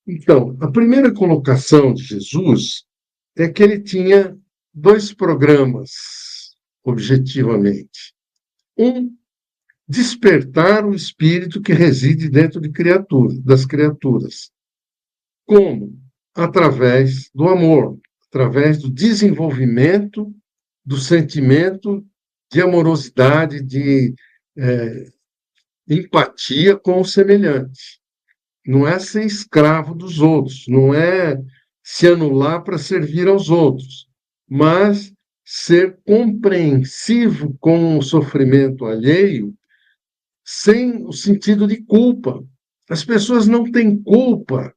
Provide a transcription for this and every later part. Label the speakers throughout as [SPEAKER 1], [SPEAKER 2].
[SPEAKER 1] Então, a primeira colocação de Jesus é que ele tinha dois programas, objetivamente. Um, despertar o espírito que reside dentro das criaturas. Como? Através do amor, através do desenvolvimento do sentimento de amorosidade, de empatia com o semelhante. Não é ser escravo dos outros, não é se anular para servir aos outros, mas ser compreensivo com o sofrimento alheio sem o sentido de culpa. As pessoas não têm culpa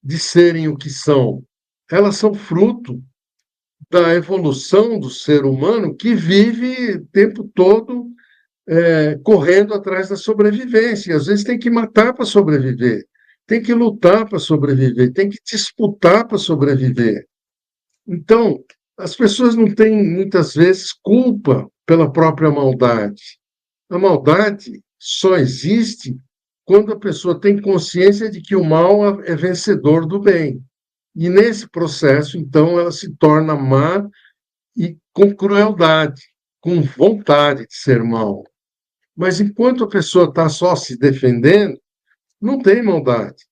[SPEAKER 1] de serem o que são. Elas são fruto da evolução do ser humano que vive o tempo todo correndo atrás da sobrevivência. E, às vezes tem que matar para sobreviver, tem que lutar para sobreviver, tem que disputar para sobreviver. Então, as pessoas não têm, muitas vezes, culpa pela própria maldade. A maldade só existe quando a pessoa tem consciência de que o mal é vencedor do bem. E nesse processo, então, ela se torna má e com crueldade, com vontade de ser mal. Mas enquanto a pessoa está só se defendendo, não tem maldade.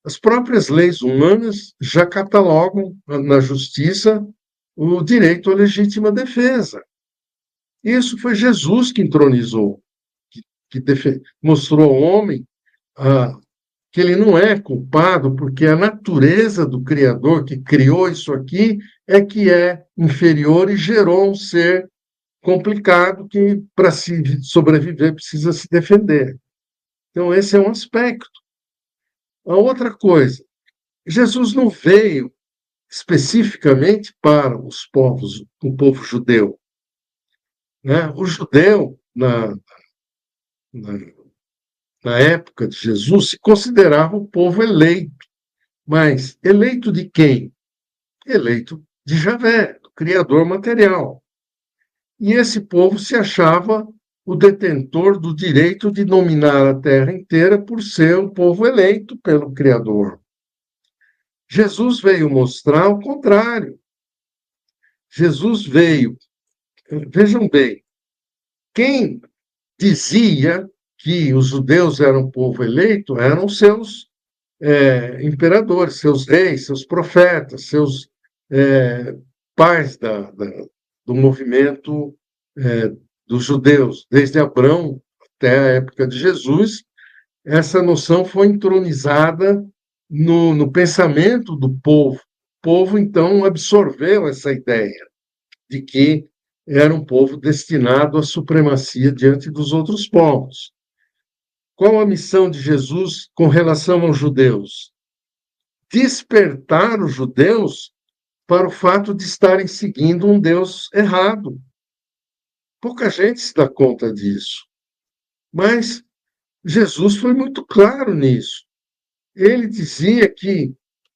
[SPEAKER 1] As próprias leis humanas já catalogam na justiça o direito à legítima defesa. Isso foi Jesus que entronizou, que mostrou ao homem que ele não é culpado, porque a natureza do Criador que criou isso aqui é que é inferior e gerou um ser complicado que, para se sobreviver, precisa se defender. Então, esse é um aspecto. A outra coisa, Jesus não veio especificamente para os povos, o povo judeu. Né? O judeu, na, na época de Jesus, se considerava o povo eleito. Mas eleito de quem? Eleito de Javé, do Criador material. E esse povo se achava o detentor do direito de dominar a terra inteira por ser o povo eleito pelo Criador. Jesus veio mostrar o contrário. Jesus veio, vejam bem, quem dizia que os judeus eram povo eleito eram seus imperadores, seus reis, seus profetas, seus pais do movimento dos judeus. Desde Abraão até a época de Jesus, essa noção foi entronizada no pensamento do povo. O povo, então, absorveu essa ideia de que era um povo destinado à supremacia diante dos outros povos. Qual a missão de Jesus com relação aos judeus? Despertar os judeus para o fato de estarem seguindo um Deus errado. Pouca gente se dá conta disso. Mas Jesus foi muito claro nisso. Ele dizia que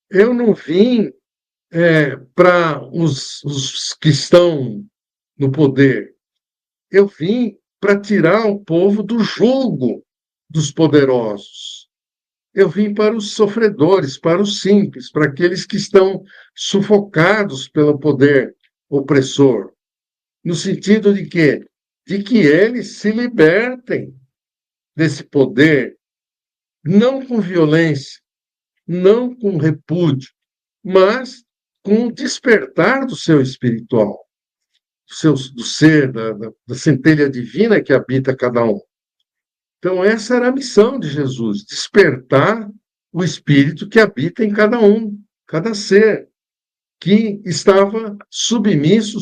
[SPEAKER 1] eu não vim para os que estão no poder. Eu vim para tirar o povo do jugo dos poderosos. Eu vim para os sofredores, para os simples, para aqueles que estão sufocados pelo poder opressor. No sentido de quê? De que eles se libertem desse poder, não com violência, não com repúdio, mas com o despertar do seu espiritual, do ser, da centelha divina que habita cada um. Então, essa era a missão de Jesus, despertar o espírito que habita em cada um, cada ser, que estava submisso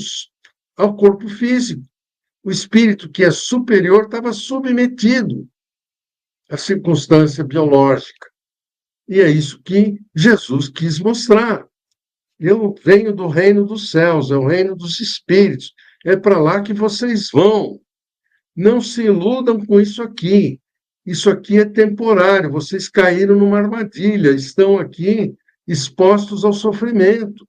[SPEAKER 1] ao corpo físico. O espírito que é superior estava submetido à circunstância biológica. E é isso que Jesus quis mostrar. Eu venho do reino dos céus, é o reino dos espíritos. É para lá que vocês vão. Não se iludam com isso aqui. Isso aqui é temporário. Vocês caíram numa armadilha, estão aqui expostos ao sofrimento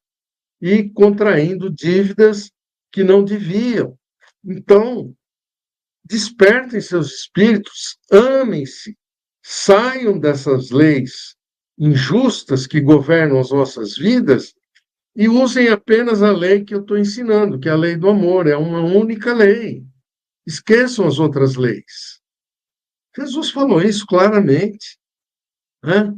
[SPEAKER 1] e contraindo dívidas que não deviam. Então, despertem seus espíritos, amem-se, saiam dessas leis injustas que governam as nossas vidas e usem apenas a lei que eu estou ensinando, que é a lei do amor, é uma única lei. Esqueçam as outras leis. Jesus falou isso claramente, né?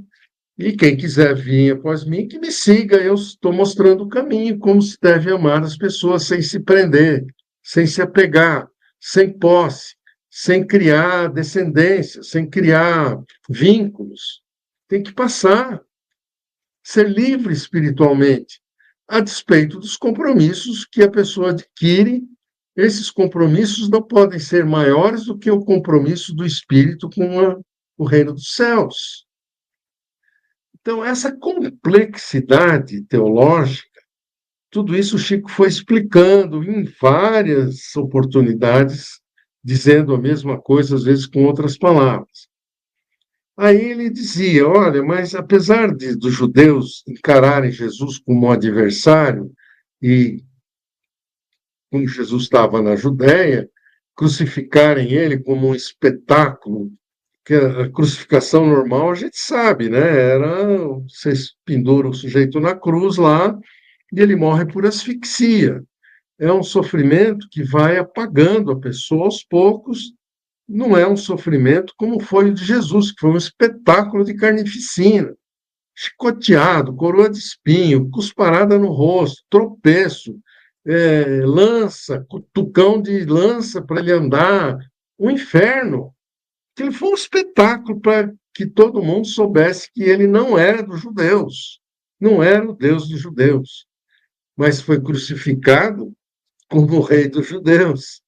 [SPEAKER 1] E quem quiser vir após mim, que me siga, eu estou mostrando o caminho, como se deve amar as pessoas sem se prender, sem se apegar, sem posse, sem criar descendência, sem criar vínculos. Tem que passar, ser livre espiritualmente, a despeito dos compromissos que a pessoa adquire. Esses compromissos não podem ser maiores do que o compromisso do espírito com o reino dos céus. Então, essa complexidade teológica, tudo isso o Chico foi explicando em várias oportunidades, dizendo a mesma coisa, às vezes com outras palavras. Aí ele dizia: olha, mas apesar dos judeus encararem Jesus como adversário, e quando Jesus estava na Judéia, crucificarem ele como um espetáculo, que a crucificação normal a gente sabe, né? Era você pendura o sujeito na cruz lá e ele morre por asfixia. É um sofrimento que vai apagando a pessoa aos poucos. Não é um sofrimento como foi o de Jesus, que foi um espetáculo de carnificina. Chicoteado, coroa de espinho, cusparada no rosto, tropeço, lança, cutucão de lança para ele andar, um inferno. Aquilo foi um espetáculo para que todo mundo soubesse que ele não era dos judeus, não era o Deus dos judeus, mas foi crucificado como o rei dos judeus.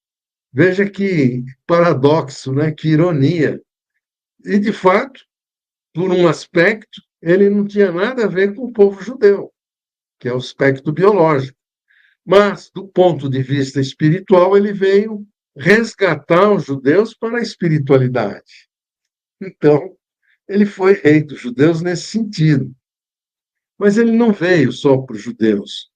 [SPEAKER 1] Veja que paradoxo, né? Que ironia. E, de fato, por um aspecto, ele não tinha nada a ver com o povo judeu, que é o aspecto biológico. Mas, do ponto de vista espiritual, ele veio resgatar os judeus para a espiritualidade. Então, ele foi rei dos judeus nesse sentido. Mas ele não veio só para os judeus.